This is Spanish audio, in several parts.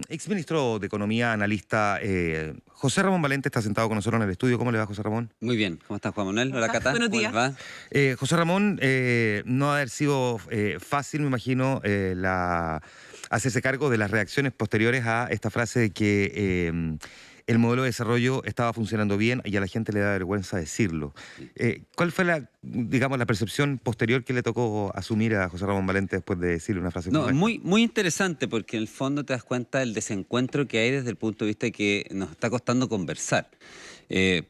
Exministro de Economía, analista José Ramón Valente está sentado con nosotros en el estudio. ¿Cómo le va, José Ramón? Muy bien, ¿cómo estás, Juan Manuel? Hola, Cata, Buenos ¿cómo les días. va? José Ramón, no ha de haber sido fácil, me imagino, hacerse cargo de las reacciones posteriores a esta frase de que el modelo de desarrollo estaba funcionando bien y a la gente le da vergüenza decirlo. ¿Cuál fue digamos, la percepción posterior que le tocó asumir a José Ramón Valente después de decirle una frase como No, esta? muy interesante porque en el fondo te das cuenta del desencuentro que hay desde el punto de vista de que nos está costando conversar.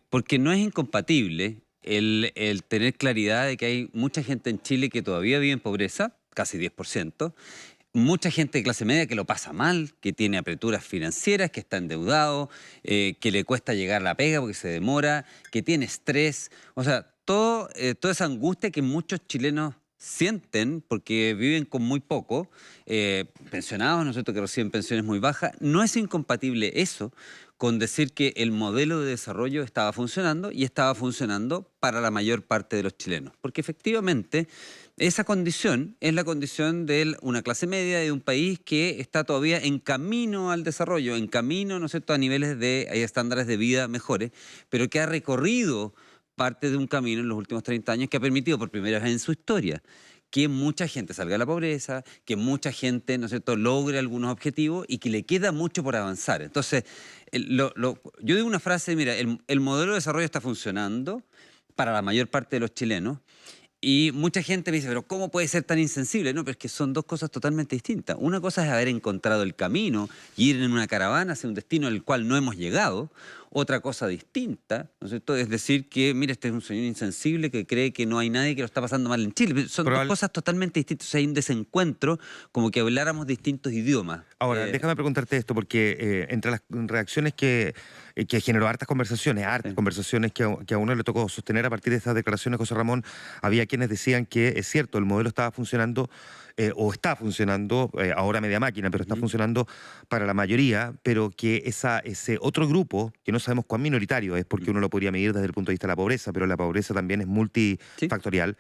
Porque no es incompatible el tener claridad de que hay mucha gente en Chile que todavía vive en pobreza, casi 10%, mucha gente de clase media que lo pasa mal, que tiene apreturas financieras, que está endeudado, que le cuesta llegar a la pega porque se demora, que tiene estrés. O sea, toda esa angustia que muchos chilenos sienten porque viven con muy poco, pensionados, ¿no es cierto?, que reciben pensiones muy bajas. No es incompatible eso con decir que el modelo de desarrollo estaba funcionando y estaba funcionando para la mayor parte de los chilenos. Porque efectivamente esa condición es la condición de una clase media de un país que está todavía en camino al desarrollo, en camino, ¿no es cierto?, a niveles de estándares de vida mejores, pero que ha recorrido parte de un camino en los últimos 30 años que ha permitido por primera vez en su historia que mucha gente salga de la pobreza, que mucha gente, ¿no es cierto?, logre algunos objetivos y que le queda mucho por avanzar. Entonces, yo digo una frase, mira, el modelo de desarrollo está funcionando para la mayor parte de los chilenos. Y mucha gente me dice, pero ¿cómo puede ser tan insensible? No, pero es que son dos cosas totalmente distintas. Una cosa es haber encontrado el camino y ir en una caravana hacia un destino al cual no hemos llegado. Otra cosa distinta, ¿no es cierto?, es decir que, mira, este es un señor insensible que cree que no hay nadie que lo está pasando mal en Chile. Son dos cosas totalmente distintas. O sea, hay un desencuentro, como que habláramos distintos idiomas. Ahora, déjame preguntarte esto, porque entre las reacciones que generó hartas conversaciones que a uno le tocó sostener a partir de estas declaraciones, José Ramón, había quienes decían que es cierto, el modelo estaba funcionando, o está funcionando, ahora media máquina, pero está funcionando para la mayoría, pero que ese otro grupo, que no sabemos cuán minoritario es, porque uno lo podría medir desde el punto de vista de la pobreza, pero la pobreza también es Sí. multifactorial,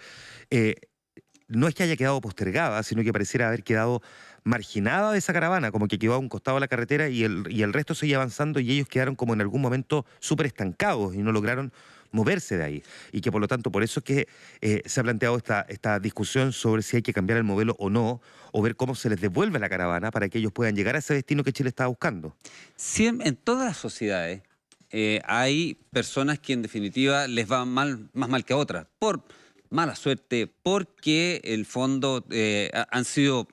no es que haya quedado postergada, sino que pareciera haber quedado marginada de esa caravana, como que quedó a un costado de la carretera y el resto seguía avanzando y ellos quedaron como en algún momento súper estancados y no lograron moverse de ahí. Y que por lo tanto, por eso es que se ha planteado esta discusión sobre si hay que cambiar el modelo o no, o ver cómo se les devuelve la caravana para que ellos puedan llegar a ese destino que Chile estaba buscando. En todas las sociedades hay personas que en definitiva les va más mal que a otras, por mala suerte, porque el fondo han sido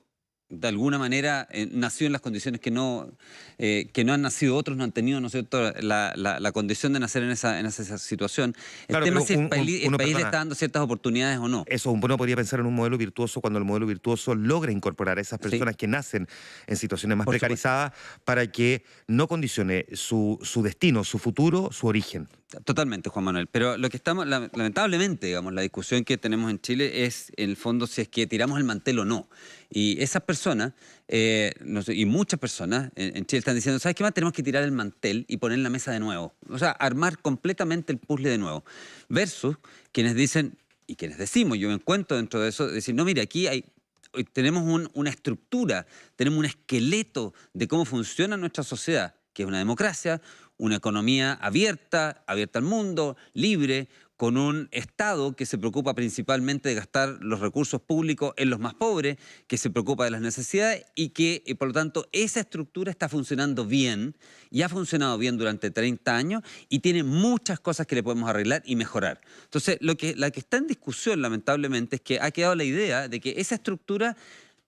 de alguna manera nacido en las condiciones que no han nacido otros, no han tenido, ¿no es cierto?, la condición de nacer en esa situación. El Claro, tema pero es si el país le perdona, está dando ciertas oportunidades o no. eso, uno podría pensar en un modelo virtuoso cuando el modelo virtuoso logra incorporar a esas Sí, personas que nacen en situaciones más por supuesto. precarizadas para que no condicione su destino, su futuro, su origen. Totalmente, Juan Manuel. Pero lo que estamos, lamentablemente, digamos, la discusión que tenemos en Chile es, en el fondo, si es que tiramos el mantel o no. Y esas personas, no sé, y muchas personas en Chile están diciendo, ¿sabes qué más? Tenemos que tirar el mantel y poner la mesa de nuevo. O sea, armar completamente el puzzle de nuevo. Versus quienes dicen, y quienes decimos, yo me encuentro dentro de eso, decir, no, mire, hoy tenemos una estructura, tenemos un esqueleto de cómo funciona nuestra sociedad, que es una democracia, una economía abierta al mundo, libre, con un Estado que se preocupa principalmente de gastar los recursos públicos en los más pobres, que se preocupa de las necesidades y que, por lo tanto, esa estructura está funcionando bien y ha funcionado bien durante 30 años y tiene muchas cosas que le podemos arreglar y mejorar. Entonces, la que está en discusión, lamentablemente, es que ha quedado la idea de que esa estructura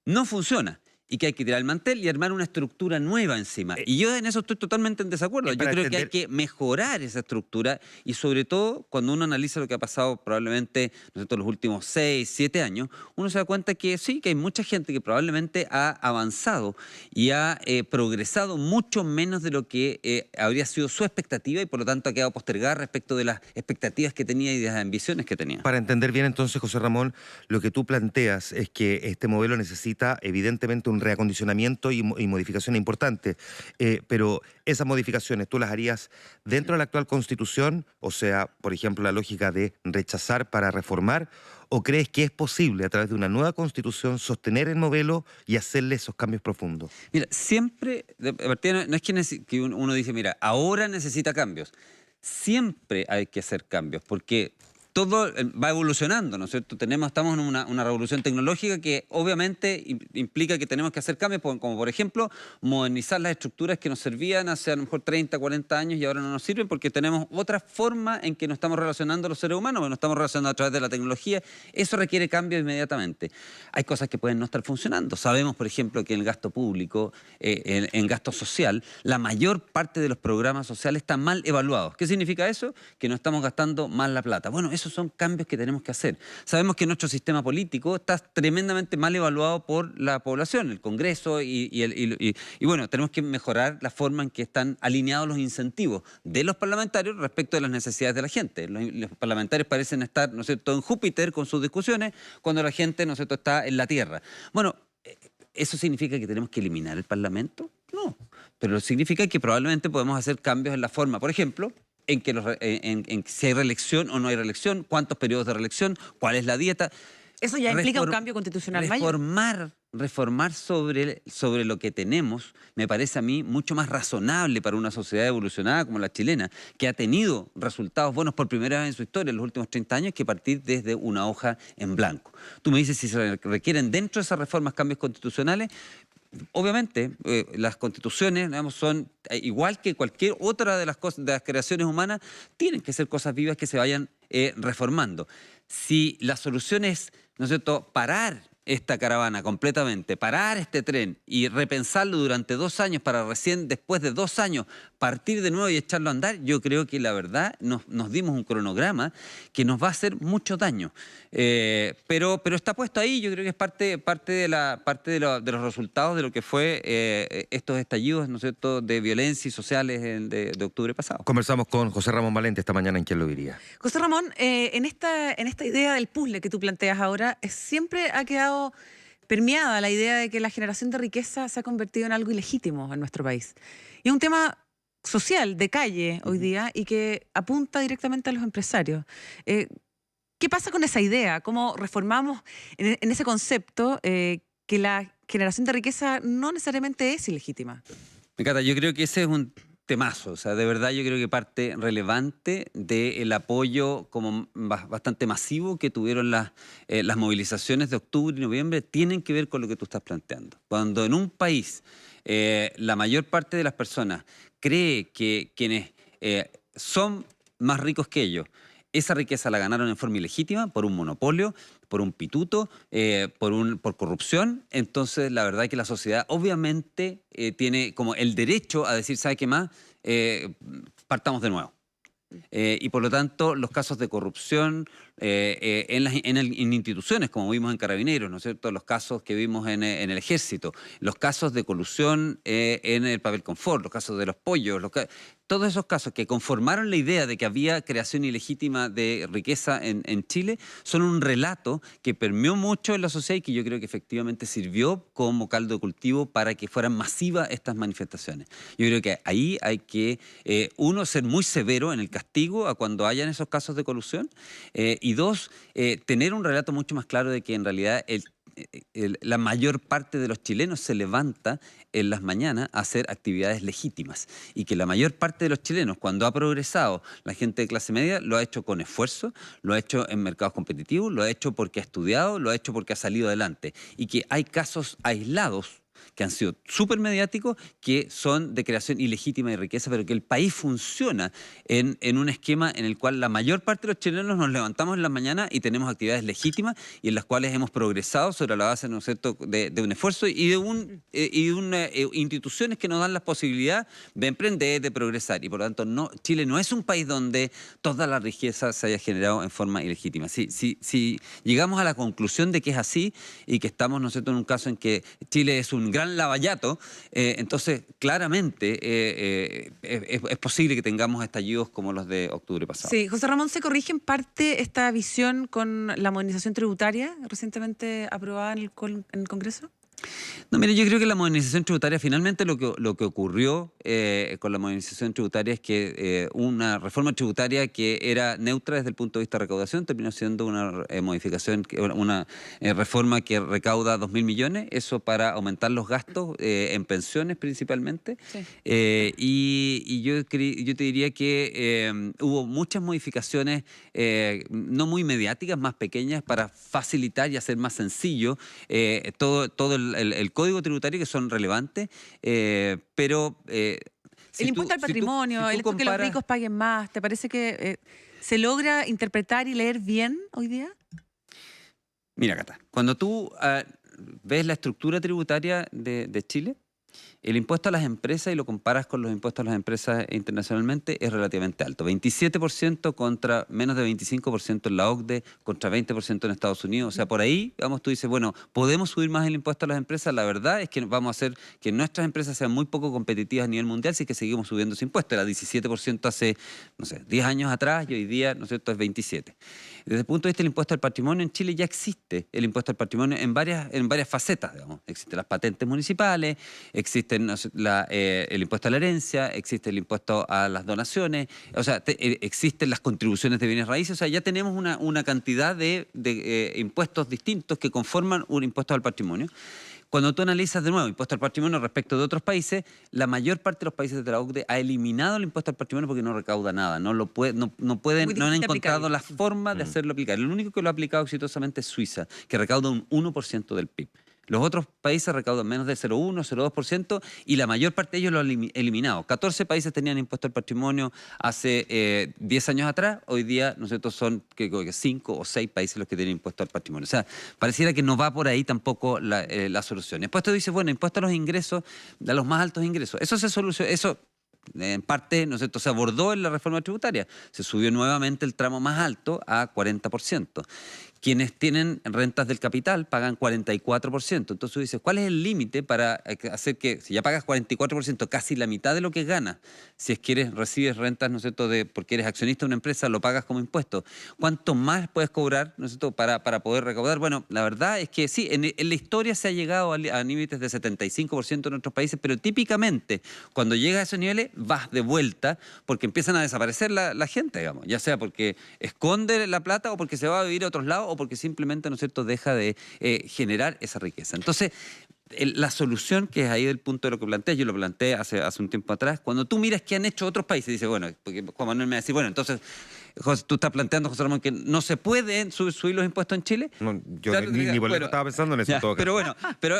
no funciona y que hay que tirar el mantel y armar una estructura nueva encima. Y yo en eso estoy totalmente en desacuerdo. Yo creo que hay que mejorar esa estructura y sobre todo cuando uno analiza lo que ha pasado probablemente, ¿no es cierto?, los últimos 6, 7 años, uno se da cuenta que sí, que hay mucha gente que probablemente ha avanzado y ha progresado mucho menos de lo que habría sido su expectativa y por lo tanto ha quedado postergada respecto de las expectativas que tenía y de las ambiciones que tenía. Para entender bien entonces, José Ramón, lo que tú planteas es que este modelo necesita evidentemente un reacondicionamiento y modificaciones importantes. Pero esas modificaciones, ¿tú las harías dentro de la actual Constitución? O sea, por ejemplo, la lógica de rechazar para reformar. ¿O crees que es posible, a través de una nueva Constitución, sostener el modelo y hacerle esos cambios profundos? Mira, siempre, de partida, no es que uno dice, mira, ahora necesita cambios. Siempre hay que hacer cambios, porque todo va evolucionando, ¿no es cierto? Estamos en una revolución tecnológica que obviamente implica que tenemos que hacer cambios, como por ejemplo, modernizar las estructuras que nos servían hace a lo mejor 30, 40 años y ahora no nos sirven porque tenemos otra forma en que nos estamos relacionando los seres humanos, nos estamos relacionando a través de la tecnología. Eso requiere cambio inmediatamente. Hay cosas que pueden no estar funcionando. Sabemos, por ejemplo, que en el gasto público, en gasto social, la mayor parte de los programas sociales están mal evaluados. ¿Qué significa eso? Que no estamos gastando mal la plata. Bueno, esos son cambios que tenemos que hacer. Sabemos que nuestro sistema político está tremendamente mal evaluado por la población, el Congreso y bueno, tenemos que mejorar la forma en que están alineados los incentivos de los parlamentarios respecto de las necesidades de la gente. Los parlamentarios parecen estar, ¿no es cierto?, en Júpiter con sus discusiones cuando la gente, ¿no es cierto?, está en la Tierra. Bueno, ¿eso significa que tenemos que eliminar el Parlamento? No, pero significa que probablemente podemos hacer cambios en la forma, por ejemplo, en que si hay reelección o no hay reelección, cuántos periodos de reelección, cuál es la dieta. Eso ya implica un cambio constitucional mayor. Reformar sobre lo que tenemos me parece a mí mucho más razonable para una sociedad evolucionada como la chilena, que ha tenido resultados buenos por primera vez en su historia en los últimos 30 años, que partir desde una hoja en blanco. Tú me dices si se requieren dentro de esas reformas cambios constitucionales. Obviamente, las constituciones, digamos, son igual que cualquier otra de las cosas, de las creaciones humanas, tienen que ser cosas vivas que se vayan reformando. Si la solución es, ¿no es cierto?, parar esta caravana completamente, parar este tren y repensarlo durante 2 años para recién después de 2 años partir de nuevo y echarlo a andar, yo creo que la verdad nos dimos un cronograma que nos va a hacer mucho daño. Pero está puesto ahí, yo creo que es parte de los resultados de lo que fue estos estallidos, ¿no es cierto?, de violencia y sociales de octubre pasado. Conversamos con José Ramón Valente esta mañana en ¿Quién lo diría? José Ramón, en esta idea del puzzle que tú planteas ahora, siempre ha quedado permeada la idea de que la generación de riqueza se ha convertido en algo ilegítimo en nuestro país. Y es un tema social, de calle hoy día, y que apunta directamente a los empresarios. ¿Qué pasa con esa idea? ¿Cómo reformamos en ese concepto que la generación de riqueza no necesariamente es ilegítima? Me encanta, yo creo que ese es un temazo, o sea, de verdad yo creo que parte relevante del apoyo como bastante masivo que tuvieron las movilizaciones de octubre y noviembre tienen que ver con lo que tú estás planteando. Cuando en un país la mayor parte de las personas cree que quienes son más ricos que ellos, esa riqueza la ganaron en forma ilegítima, por un monopolio, por un pituto, por corrupción. Entonces, la verdad es que la sociedad obviamente tiene como el derecho a decir, ¿sabe qué más? Partamos de nuevo. Y por lo tanto, los casos de corrupción en instituciones, como vimos en Carabineros, ¿no es cierto?, los casos que vimos en el Ejército, los casos de colusión en el papel confort, los casos de los pollos, todos esos casos que conformaron la idea de que había creación ilegítima de riqueza en Chile, son un relato que permeó mucho en la sociedad y que yo creo que efectivamente sirvió como caldo de cultivo para que fueran masivas estas manifestaciones. Yo creo que ahí hay que, uno, ser muy severo en el castigo a cuando hayan esos casos de colusión, y dos, tener un relato mucho más claro de que en realidad la mayor parte de los chilenos se levanta en las mañanas a hacer actividades legítimas y que la mayor parte de los chilenos, cuando ha progresado la gente de clase media, lo ha hecho con esfuerzo, lo ha hecho en mercados competitivos, lo ha hecho porque ha estudiado, lo ha hecho porque ha salido adelante y que hay casos aislados que han sido súper mediáticos, que son de creación ilegítima de riqueza, pero que el país funciona en un esquema en el cual la mayor parte de los chilenos nos levantamos en las mañanas y tenemos actividades legítimas y en las cuales hemos progresado sobre la base, ¿no es cierto?, de un esfuerzo y de instituciones que nos dan la posibilidad de emprender, de progresar. Y por lo tanto, Chile no es un país donde toda la riqueza se haya generado en forma ilegítima. Si llegamos a la conclusión de que es así y que estamos, ¿no es cierto?, en un caso en que Chile es un gran lavallato, entonces claramente es posible que tengamos estallidos como los de octubre pasado. Sí, José Ramón, ¿se corrige en parte esta visión con la modernización tributaria recientemente aprobada en el Congreso? No, mire, yo creo que la modernización tributaria, finalmente lo que ocurrió con la modernización tributaria es que una reforma tributaria que era neutra desde el punto de vista de recaudación terminó siendo una modificación, una reforma que recauda 2.000 millones, eso para aumentar los gastos en pensiones principalmente. Sí. Y yo te diría que hubo muchas modificaciones no muy mediáticas, más pequeñas, para facilitar y hacer más sencillo todo el código tributario, que son relevantes, pero... El impuesto al patrimonio, el hecho que los ricos paguen más, ¿te parece que se logra interpretar y leer bien hoy día? Mira, Cata, cuando tú ves la estructura tributaria de Chile, el impuesto a las empresas, y lo comparas con los impuestos a las empresas internacionalmente, es relativamente alto. 27% contra menos de 25% en la OCDE, contra 20% en Estados Unidos. O sea, por ahí, vamos, tú dices, bueno, ¿podemos subir más el impuesto a las empresas? La verdad es que vamos a hacer que nuestras empresas sean muy poco competitivas a nivel mundial si es que seguimos subiendo ese impuesto. Era 17% hace, no sé, 10 años atrás, y hoy día, ¿no es cierto?, es 27%. Desde el punto de vista del impuesto al patrimonio, en Chile ya existe el impuesto al patrimonio en varias facetas, digamos. Existen las patentes municipales, existen el impuesto a la herencia, existe el impuesto a las donaciones, o sea, existen las contribuciones de bienes raíces, o sea, ya tenemos una cantidad de impuestos distintos que conforman un impuesto al patrimonio. Cuando tú analizas de nuevo impuesto al patrimonio respecto de otros países, la mayor parte de los países de la OCDE ha eliminado el impuesto al patrimonio porque no recauda nada, no han encontrado la forma de hacerlo aplicar. El único que lo ha aplicado exitosamente es Suiza, que recauda un 1% del PIB. Los otros países recaudan menos del 0,1, 0,2%, y la mayor parte de ellos lo han eliminado. 14 países tenían impuesto al patrimonio hace 10 años atrás. Hoy día, ¿no es cierto?, son 5 o 6 países los que tienen impuesto al patrimonio. O sea, pareciera que no va por ahí tampoco la solución. Después te dice, bueno, impuesto a los ingresos, a los más altos ingresos. Eso se soluciona, eso en parte, ¿no es cierto?, se abordó en la reforma tributaria. Se subió nuevamente el tramo más alto a 40%. Quienes tienen rentas del capital pagan 44%. Entonces tú dices, ¿cuál es el límite para hacer que, si ya pagas 44%, casi la mitad de lo que ganas, si es que recibes rentas, ¿no es cierto?, porque eres accionista de una empresa, lo pagas como impuesto? ¿Cuánto más puedes cobrar, ¿no es cierto?, para poder recaudar? Bueno, la verdad es que sí, en la historia se ha llegado a límites de 75% en otros países, pero típicamente cuando llega a esos niveles vas de vuelta porque empiezan a desaparecer la gente, digamos, ya sea porque esconde la plata o porque se va a vivir a otros lados o porque simplemente, ¿no es cierto?, deja de generar esa riqueza. Entonces, la solución, que es ahí del punto de lo que planteé, yo lo planteé hace un tiempo atrás, cuando tú miras qué han hecho otros países, dice, bueno, porque Juan Manuel me va a decir, bueno, entonces, José, tú estás planteando, José Ramón, que no se pueden subir los impuestos en Chile. No, yo ni por eso estaba pensando en eso. Ya, en todo caso.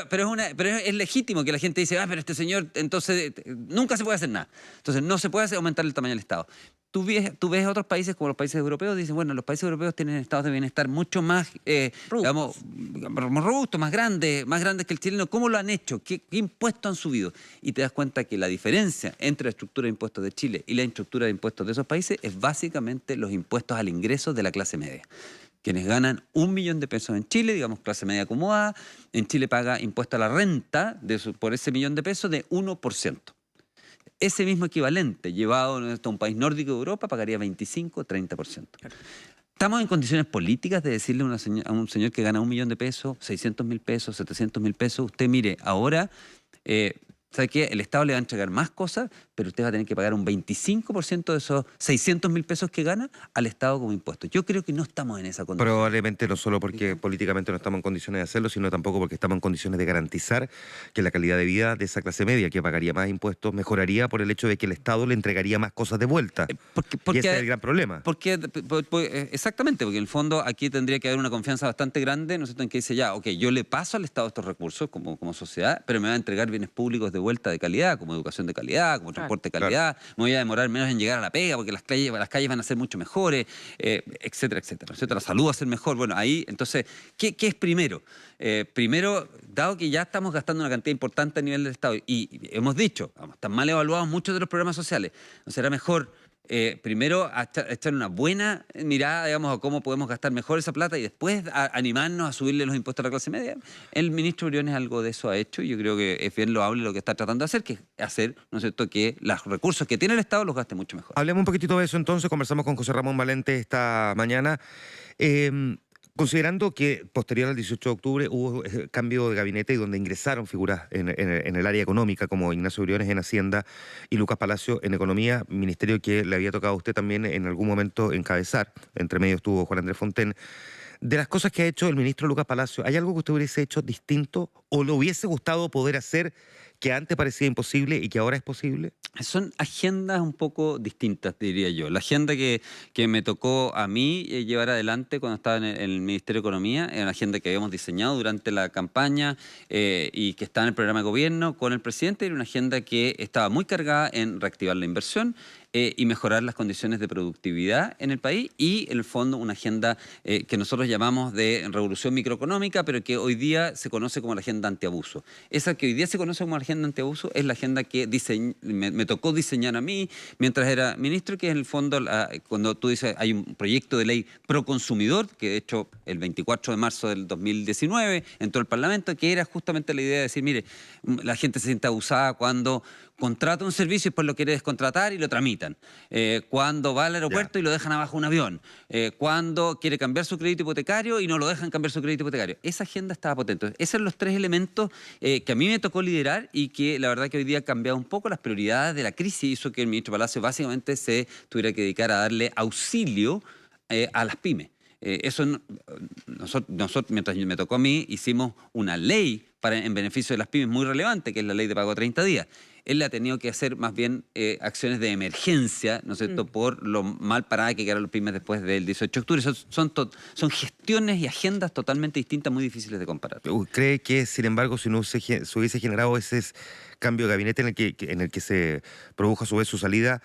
pero bueno, pero es legítimo que la gente dice, pero este señor, entonces, nunca se puede hacer nada. Entonces, no se puede aumentar el tamaño del Estado. Tú ves otros países como los países europeos, dicen, bueno, los países europeos tienen estados de bienestar mucho más, digamos, robustos, más grandes que el chileno. ¿Cómo lo han hecho? ¿Qué impuestos han subido? Y te das cuenta que la diferencia entre la estructura de impuestos de Chile y la estructura de impuestos de esos países es básicamente los impuestos al ingreso de la clase media. Quienes ganan 1 millón de pesos en Chile, digamos clase media acomodada, en Chile paga impuesto a la renta por ese 1 millón de pesos de 1%. Ese mismo equivalente llevado a un país nórdico de Europa pagaría 25 30%. Claro. ¿Estamos en condiciones políticas de decirle a un señor que gana 1 millón de pesos, 600.000 pesos, 700.000 pesos, usted mire, ahora, ¿sabe qué? El Estado le va a entregar más cosas, pero usted va a tener que pagar un 25% de esos 600.000 pesos que gana al Estado como impuesto? Yo creo que no estamos en esa condición. Probablemente no solo porque políticamente no estamos en condiciones de hacerlo, sino tampoco porque estamos en condiciones de garantizar que la calidad de vida de esa clase media, que pagaría más impuestos, mejoraría por el hecho de que el Estado le entregaría más cosas de vuelta. Y ese es el gran problema. Exactamente, porque en el fondo aquí tendría que haber una confianza bastante grande, ¿no es cierto?, en que dice, ya, ok, yo le paso al Estado estos recursos como sociedad, pero me va a entregar bienes públicos de vuelta de calidad, como educación de calidad, como transporte de calidad, me voy a demorar menos en llegar a la pega porque las calles van a ser mucho mejores, etcétera, etcétera, ¿no es cierto? La salud va a ser mejor. Bueno, ahí, entonces, ¿qué es primero? Primero, dado que ya estamos gastando una cantidad importante a nivel del Estado y hemos dicho, están mal evaluados muchos de los programas sociales, ¿no será mejor primero echar una buena mirada, digamos, a cómo podemos gastar mejor esa plata y después animarnos a subirle los impuestos a la clase media? El ministro Briones algo de eso ha hecho y yo creo que es bien loable lo que está tratando de hacer, que es hacer, ¿no es cierto?, que los recursos que tiene el Estado los gaste mucho mejor. Hablemos un poquitito de eso entonces, conversamos con José Ramón Valente esta mañana. Considerando que posterior al 18 de octubre hubo cambio de gabinete y donde ingresaron figuras en el área económica como Ignacio Briones en Hacienda y Lucas Palacio en Economía, ministerio que le había tocado a usted también en algún momento encabezar, entre medio estuvo Juan Andrés Fontaine. De las cosas que ha hecho el ministro Lucas Palacio, ¿hay algo que usted hubiese hecho distinto o le hubiese gustado poder hacer que antes parecía imposible y que ahora es posible? Son agendas un poco distintas, diría yo. La agenda que me tocó a mí llevar adelante cuando estaba en el Ministerio de Economía era una agenda que habíamos diseñado durante la campaña y que está en el programa de gobierno con el presidente. Era una agenda que estaba muy cargada en reactivar la inversión y mejorar las condiciones de productividad en el país y, en el fondo, una agenda que nosotros llamamos de revolución microeconómica, pero que hoy día se conoce como la agenda antiabuso. Esa que hoy día se conoce como la agenda antiabuso es la agenda que me tocó diseñar a mí mientras era ministro, que en el fondo, cuando tú dices hay un proyecto de ley pro consumidor, que de hecho el 24 de marzo del 2019 entró al Parlamento, que era justamente la idea de decir, mire, la gente se siente abusada cuando contrata un servicio y después lo quiere descontratar y lo tramitan. Cuando va al aeropuerto y lo dejan abajo un avión. Cuando quiere cambiar su crédito hipotecario y no lo dejan cambiar su crédito hipotecario. Esa agenda estaba potente. Esos son los tres elementos que a mí me tocó liderar y que la verdad que hoy día ha cambiado un poco las prioridades de la crisis. Hizo que el ministro Palacio básicamente se tuviera que dedicar a darle auxilio a las pymes. Nosotros, mientras me tocó a mí, hicimos una ley en beneficio de las pymes muy relevante, que es la ley de pago a 30 días. Él le ha tenido que hacer más bien acciones de emergencia, ¿no es cierto?, por lo mal paradas que quedaron las pymes después del 18 de octubre. Son gestiones y agendas totalmente distintas, muy difíciles de comparar. ¿Cree que, sin embargo, si no se hubiese generado ese cambio de gabinete en el que se produjo a su vez su salida,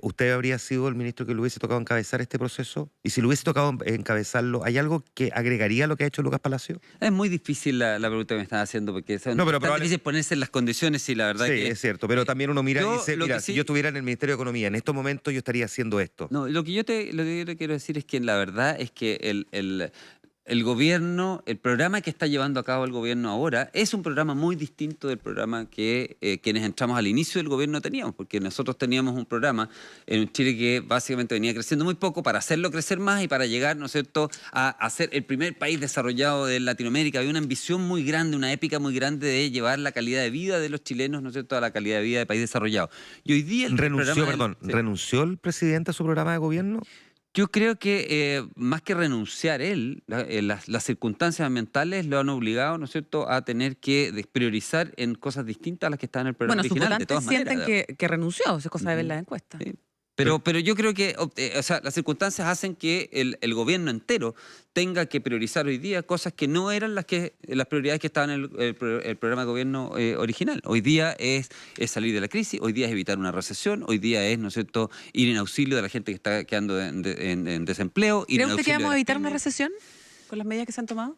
usted habría sido el ministro que le hubiese tocado encabezar este proceso? Y si le hubiese tocado encabezarlo, ¿hay algo que agregaría a lo que ha hecho Lucas Palacio? Es muy difícil la pregunta que me están haciendo, porque es difícil ponerse en las condiciones y la verdad sí, que... es cierto, pero también uno mira y dice, mira, sí, si yo estuviera en el Ministerio de Economía, en estos momentos yo estaría haciendo esto. No, lo que yo te quiero decir es que la verdad es que el gobierno, el programa que está llevando a cabo el gobierno ahora es un programa muy distinto del programa que quienes entramos al inicio del gobierno teníamos, porque nosotros teníamos un programa en Chile que básicamente venía creciendo muy poco para hacerlo crecer más y para llegar, ¿no es cierto?, a ser el primer país desarrollado de Latinoamérica. Había una ambición muy grande, una épica muy grande de llevar la calidad de vida de los chilenos, ¿no es cierto?, a la calidad de vida de país desarrollado. Y hoy día ¿Renunció el presidente a su programa de gobierno? Yo creo que más que renunciar él, las circunstancias ambientales lo han obligado, ¿no es cierto?, a tener que priorizar en cosas distintas a las que estaban en el programa original. Bueno, sus votantes sienten que renunció, es cosa de ver las encuestas. Sí. Pero yo creo que las circunstancias hacen que el gobierno entero tenga que priorizar hoy día cosas que no eran las prioridades que estaban en el programa de gobierno original. Hoy día es salir de la crisis, hoy día es evitar una recesión, hoy día es, ¿no es cierto?, ir en auxilio de la gente que está quedando en desempleo. ¿Cree usted que vamos a evitar una recesión con las medidas que se han tomado?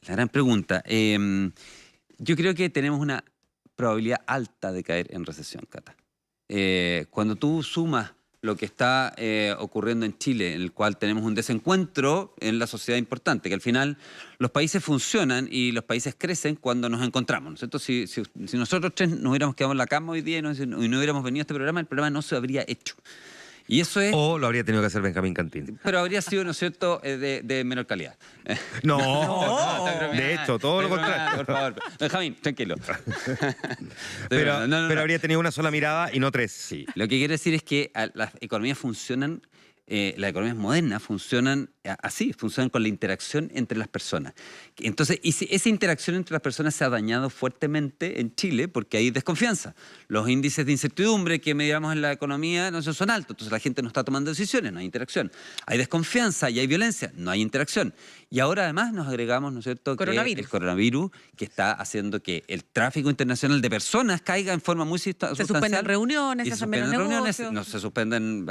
La gran pregunta. Yo creo que tenemos una probabilidad alta de caer en recesión, Cata. Cuando tú sumas lo que está ocurriendo en Chile, en el cual tenemos un desencuentro en la sociedad importante, que al final los países funcionan y los países crecen cuando nos encontramos, ¿no es cierto? Si nosotros tres nos hubiéramos quedado en la cama hoy día y no hubiéramos venido a este programa, el programa no se habría hecho. Y eso es... O lo habría tenido que hacer Benjamín Cantín. Pero habría sido, ¿no es cierto?, de menor calidad. No, de hecho, todo lo contrario. Por favor, Benjamín, tranquilo. Pero habría tenido una sola mirada y no tres. Sí, lo que quiero decir es que las economías funcionan, las economías modernas funcionan así, funcionan con la interacción entre las personas. Entonces, esa interacción entre las personas se ha dañado fuertemente en Chile porque hay desconfianza. Los índices de incertidumbre que medíamos en la economía no son altos, entonces la gente no está tomando decisiones, no hay interacción. Hay desconfianza y hay violencia, no hay interacción. Y ahora además nos agregamos, ¿no es cierto?, que el coronavirus que está haciendo que el tráfico internacional de personas caiga en forma muy sustancial. Se suspenden reuniones, se hacen menos negocios. No, se suspenden,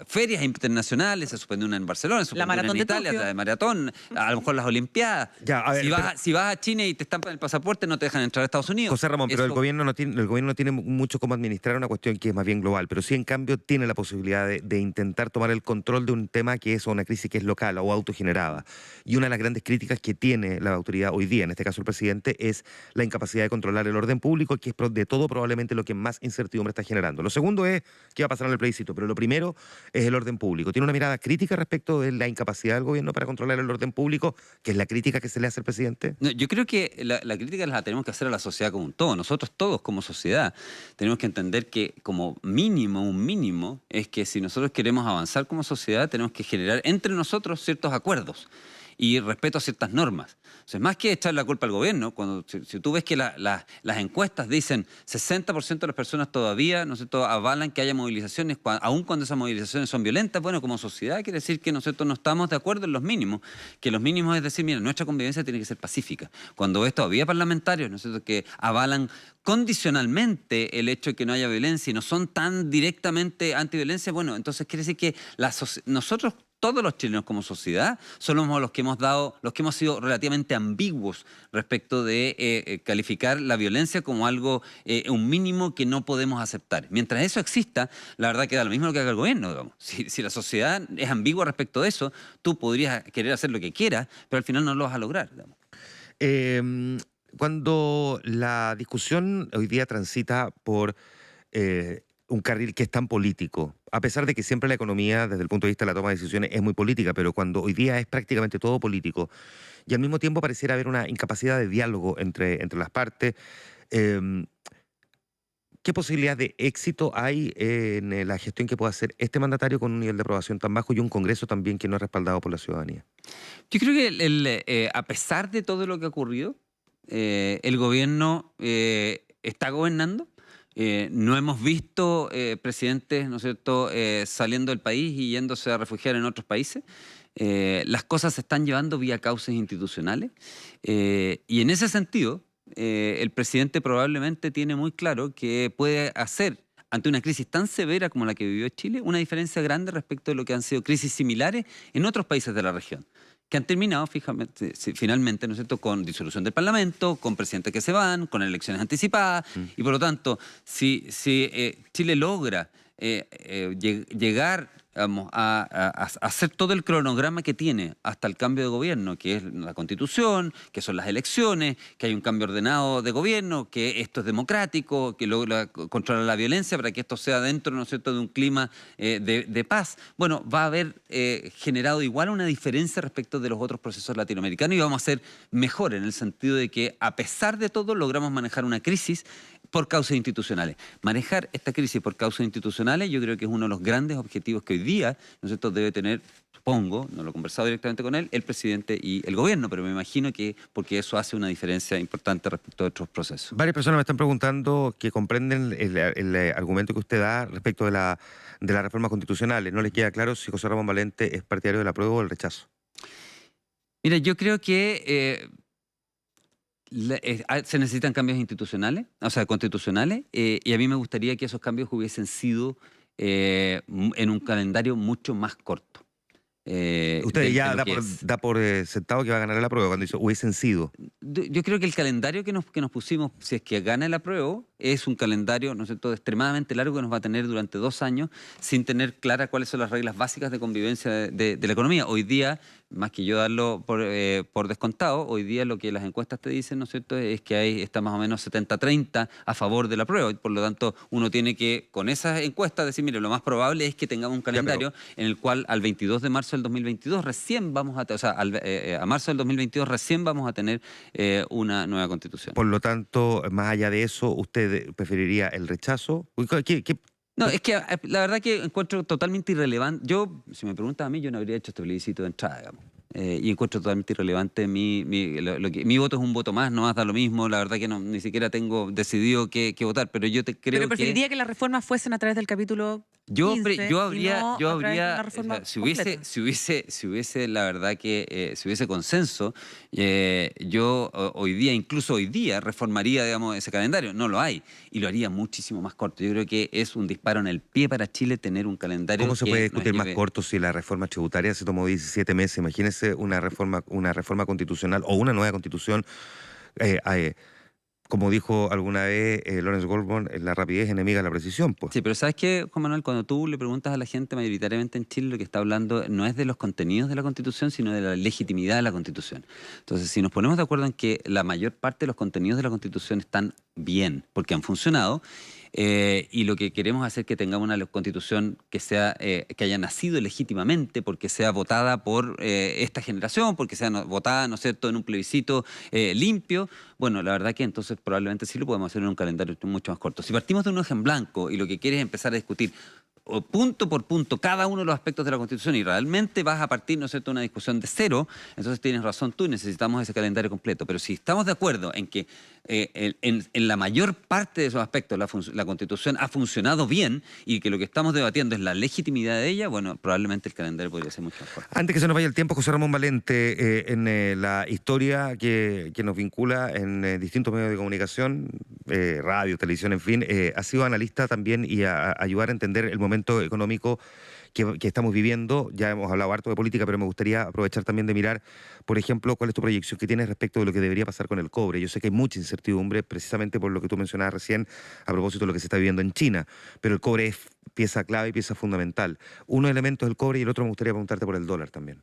ferias internacionales, se suspende una en Barcelona, se suspende una en Italia, la de maratón, a lo mejor las Olimpiadas. Ya, a ver, si vas a China y te estampan el pasaporte, no te dejan entrar a Estados Unidos. José Ramón, pero el gobierno no tiene mucho cómo administrar una cuestión que es más bien global, pero sí en cambio tiene la posibilidad de intentar tomar el control de un tema que es una crisis que es local o autogenerada. Y una de las grandes críticas que tiene la autoridad hoy día, en este caso el presidente, es la incapacidad de controlar el orden público, que es de todo probablemente lo que más incertidumbre está generando. Lo segundo es qué va a pasar en el plebiscito, pero lo primero es el orden público. ¿Tiene una mirada crítica respecto de la incapacidad capacidad del gobierno para controlar el orden público, que es la crítica que se le hace al presidente? No, yo creo que la crítica la tenemos que hacer a la sociedad como un todo. Nosotros todos como sociedad tenemos que entender que como mínimo, un mínimo, es que si nosotros queremos avanzar como sociedad tenemos que generar entre nosotros ciertos acuerdos y respeto a ciertas normas. O sea, más que echar la culpa al gobierno, si tú ves que las encuestas dicen 60% de las personas todavía, ¿no es cierto?, avalan que haya movilizaciones, aun cuando esas movilizaciones son violentas, bueno, como sociedad quiere decir que nosotros no estamos de acuerdo en los mínimos, que los mínimos es decir, mira, nuestra convivencia tiene que ser pacífica. Cuando ves todavía parlamentarios, ¿no es cierto?, que avalan condicionalmente el hecho de que no haya violencia y no son tan directamente antiviolencia, bueno, entonces quiere decir que nosotros todos los chilenos como sociedad somos los que hemos sido relativamente ambiguos respecto de calificar la violencia como algo, un mínimo que no podemos aceptar. Mientras eso exista, la verdad que da lo mismo lo que haga el gobierno, digamos. Si la sociedad es ambigua respecto de eso, tú podrías querer hacer lo que quieras, pero al final no lo vas a lograr, digamos. Cuando la discusión hoy día transita por un carril que es tan político, a pesar de que siempre la economía, desde el punto de vista de la toma de decisiones, es muy política, pero cuando hoy día es prácticamente todo político, y al mismo tiempo pareciera haber una incapacidad de diálogo entre las partes, ¿qué posibilidad de éxito hay en la gestión que pueda hacer este mandatario con un nivel de aprobación tan bajo y un Congreso también que no es respaldado por la ciudadanía? Yo creo que a pesar de todo lo que ha ocurrido, el gobierno está gobernando. No hemos visto presidentes, ¿no es cierto?, saliendo del país y yéndose a refugiar en otros países. Las cosas se están llevando vía causas institucionales. Y en ese sentido, el presidente probablemente tiene muy claro que puede hacer, ante una crisis tan severa como la que vivió Chile, una diferencia grande respecto de lo que han sido crisis similares en otros países de la región, que han terminado finalmente, ¿no es cierto?, con disolución del Parlamento, con presidentes que se van, con elecciones anticipadas, y por lo tanto, si Chile logra llegar, vamos, a hacer todo el cronograma que tiene hasta el cambio de gobierno, que es la Constitución, que son las elecciones, que hay un cambio ordenado de gobierno, que esto es democrático, que logra controlar la violencia para que esto sea dentro, ¿no es cierto?, de un clima de paz. Bueno, va a haber generado igual una diferencia respecto de los otros procesos latinoamericanos y vamos a ser mejor en el sentido de que a pesar de todo logramos manejar una crisis por causas institucionales. Manejar esta crisis por causas institucionales yo creo que es uno de los grandes objetivos que hoy día, ¿no es cierto?, debe tener, supongo, no lo he conversado directamente con él, el presidente y el gobierno, pero me imagino que porque eso hace una diferencia importante respecto a otros procesos. Varias personas me están preguntando que comprenden el argumento que usted da respecto de las reformas constitucionales. No les queda claro si José Ramón Valente es partidario del apruebo o del rechazo. Mira, yo creo que se necesitan cambios institucionales, o sea, constitucionales, y a mí me gustaría que esos cambios hubiesen sido en un calendario mucho más corto. Usted ya da por sentado que va a ganar el apruebo cuando dice hubiesen sido. Yo creo que el calendario que nos pusimos, si es que gana el apruebo, es un calendario, ¿no es cierto?, extremadamente largo que nos va a tener durante 2 años sin tener claras cuáles son las reglas básicas de convivencia de la economía. Hoy día, más que yo darlo por descontado, hoy día lo que las encuestas te dicen, ¿no es cierto?, es que está más o menos 70-30 a favor del apruebo. Por lo tanto, uno tiene que, con esas encuestas, decir, mire, lo más probable es que tengamos un calendario en el cual al 22 de marzo del 2022 recién vamos a, o sea, a marzo del 2022 recién vamos a tener una nueva constitución. Por lo tanto, más allá de eso, ¿usted preferiría el rechazo? No, es que la verdad que encuentro totalmente irrelevante. Yo, si me preguntas a mí, yo no habría hecho este plebiscito de entrada, digamos. Y encuentro totalmente irrelevante mi voto es un voto más, no más da lo mismo. La verdad que ni siquiera tengo decidido qué votar, pero yo creo Pero preferiría que las reformas fuesen a través del capítulo 15 si hubiese la verdad que si hubiese consenso, yo hoy día, incluso hoy día, reformaría, digamos, ese calendario. No lo hay y lo haría muchísimo más corto. Yo creo que es un disparo en el pie para Chile tener un calendario. ¿Cómo se puede discutir más corto si la reforma tributaria se tomó 17 meses? Imagínese una reforma constitucional o una nueva constitución. Como dijo alguna vez Lawrence Goldborn, la rapidez es enemiga de la precisión. Pues. Sí, pero ¿sabes qué, Juan Manuel? Cuando tú le preguntas a la gente mayoritariamente en Chile, lo que está hablando no es de los contenidos de la Constitución, sino de la legitimidad de la Constitución. Entonces, si nos ponemos de acuerdo en que la mayor parte de los contenidos de la Constitución están bien, porque han funcionado, y lo que queremos hacer es que tengamos una constitución que sea que haya nacido legítimamente, porque sea votada por esta generación, porque sea votada, ¿no es cierto?, en un plebiscito limpio. Bueno, la verdad que entonces probablemente sí lo podemos hacer en un calendario mucho más corto. Si partimos de un hoja en blanco y lo que quieres es empezar a discutir punto por punto cada uno de los aspectos de la Constitución y realmente vas a partir, ¿no es cierto?, una discusión de cero, entonces tienes razón tú y necesitamos ese calendario completo. Pero si estamos de acuerdo en que en la mayor parte de esos aspectos la Constitución ha funcionado bien y que lo que estamos debatiendo es la legitimidad de ella, bueno, probablemente el calendario podría ser mucho mejor. Antes que se nos vaya el tiempo, José Ramón Valente, en la historia que nos vincula en distintos medios de comunicación, radio, televisión, en fin, ha sido analista también y a ayudar a entender el momento económico que estamos viviendo. Ya hemos hablado harto de política, pero me gustaría aprovechar también de mirar, por ejemplo, cuál es tu proyección que tienes respecto de lo que debería pasar con el cobre. Yo sé que hay mucha incertidumbre precisamente por lo que tú mencionabas recién a propósito de lo que se está viviendo en China, pero el cobre es pieza clave y pieza fundamental. Uno elemento es el cobre y el otro me gustaría preguntarte por el dólar también.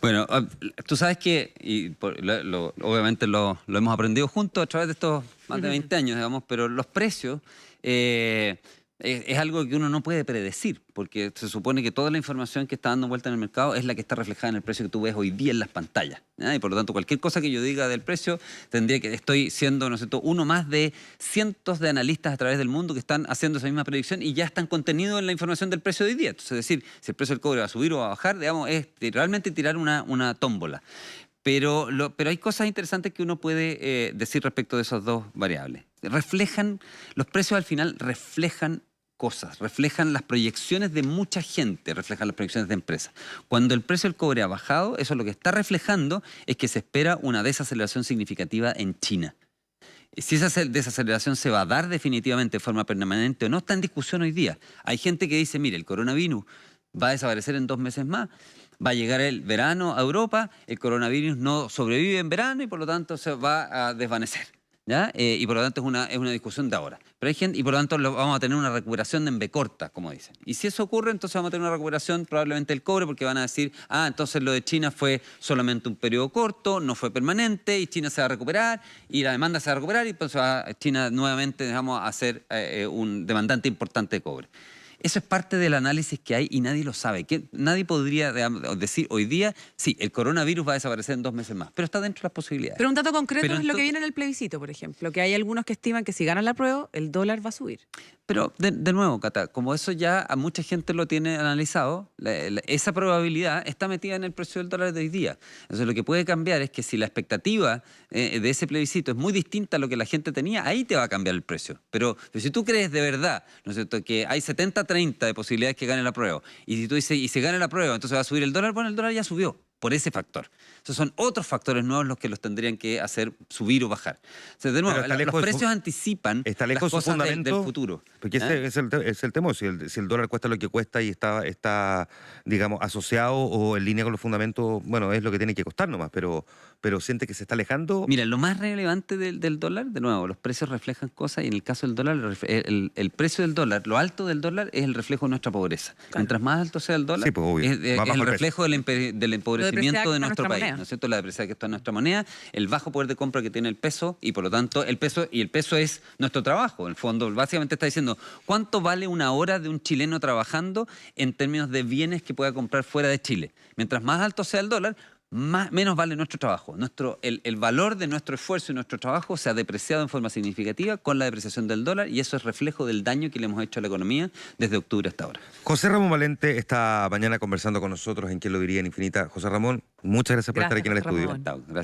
Bueno, tú sabes que, obviamente lo hemos aprendido juntos a través de estos más de 20 años, digamos, pero los precios es algo que uno no puede predecir, porque se supone que toda la información que está dando vuelta en el mercado es la que está reflejada en el precio que tú ves hoy día en las pantallas, ¿ya? Y por lo tanto, cualquier cosa que yo diga del precio, estoy siendo, ¿no es cierto?, uno más de cientos de analistas a través del mundo que están haciendo esa misma predicción y ya están contenidos en la información del precio de hoy día. Entonces, es decir, si el precio del cobre va a subir o va a bajar, digamos, es realmente tirar una tómbola. Pero hay cosas interesantes que uno puede decir respecto de esas dos variables. Los precios al final reflejan cosas, reflejan las proyecciones de mucha gente, reflejan las proyecciones de empresas. Cuando el precio del cobre ha bajado, eso lo que está reflejando es que se espera una desaceleración significativa en China. Si esa desaceleración se va a dar definitivamente de forma permanente o no, está en discusión hoy día. Hay gente que dice, mire, el coronavirus va a desaparecer en 2 meses más, va a llegar el verano a Europa, el coronavirus no sobrevive en verano y por lo tanto se va a desvanecer, ¿ya? Y por lo tanto es una discusión de ahora. Pero hay gente, y por lo tanto vamos a tener una recuperación en B corta, como dicen. Y si eso ocurre, entonces vamos a tener una recuperación probablemente del cobre, porque van a decir, entonces lo de China fue solamente un periodo corto, no fue permanente, y China se va a recuperar, y la demanda se va a recuperar, y entonces China nuevamente, digamos, a ser un demandante importante de cobre. Eso es parte del análisis que hay y nadie lo sabe. Nadie podría decir hoy día, sí, el coronavirus va a desaparecer en 2 meses más, pero está dentro de las posibilidades. Pero un dato concreto es lo que viene en el plebiscito, por ejemplo, que hay algunos que estiman que si ganan la prueba, el dólar va a subir. Pero, de nuevo, Cata, como eso ya a mucha gente lo tiene analizado, esa probabilidad está metida en el precio del dólar de hoy día. Entonces, lo que puede cambiar es que si la expectativa de ese plebiscito es muy distinta a lo que la gente tenía, ahí te va a cambiar el precio. Pero si tú crees de verdad, ¿no es cierto?, que hay 70-30 de posibilidades que gane la prueba, y si tú dices, y se gana la prueba, entonces va a subir el dólar, bueno, el dólar ya subió por ese factor. Esos son otros factores nuevos los que los tendrían que hacer subir o bajar. O sea, de nuevo, los precios anticipan las cosas del futuro. Porque ese es el tema. Si el dólar cuesta lo que cuesta y está, digamos, asociado o en línea con los fundamentos, bueno, es lo que tiene que costar nomás, pero siente que se está alejando. Mira, lo más relevante del dólar, de nuevo, los precios reflejan cosas y en el caso del dólar, el precio del dólar, lo alto del dólar es el reflejo de nuestra pobreza. Claro. Mientras más alto sea el dólar, sí, pues, obvio. es el reflejo del empobrecimiento de nuestro país, ¿no es cierto? La depreciación que está en nuestra moneda, el bajo poder de compra que tiene el peso y por lo tanto el peso es nuestro trabajo. En el fondo, básicamente está diciendo cuánto vale una hora de un chileno trabajando en términos de bienes que pueda comprar fuera de Chile. Mientras más alto sea el dólar, menos vale nuestro trabajo. El valor de nuestro esfuerzo y nuestro trabajo se ha depreciado en forma significativa con la depreciación del dólar y eso es reflejo del daño que le hemos hecho a la economía desde octubre hasta ahora. José Ramón Valente esta mañana conversando con nosotros en ¿Quién lo diría en Infinita? José Ramón, muchas gracias por estar aquí en el estudio. Gracias.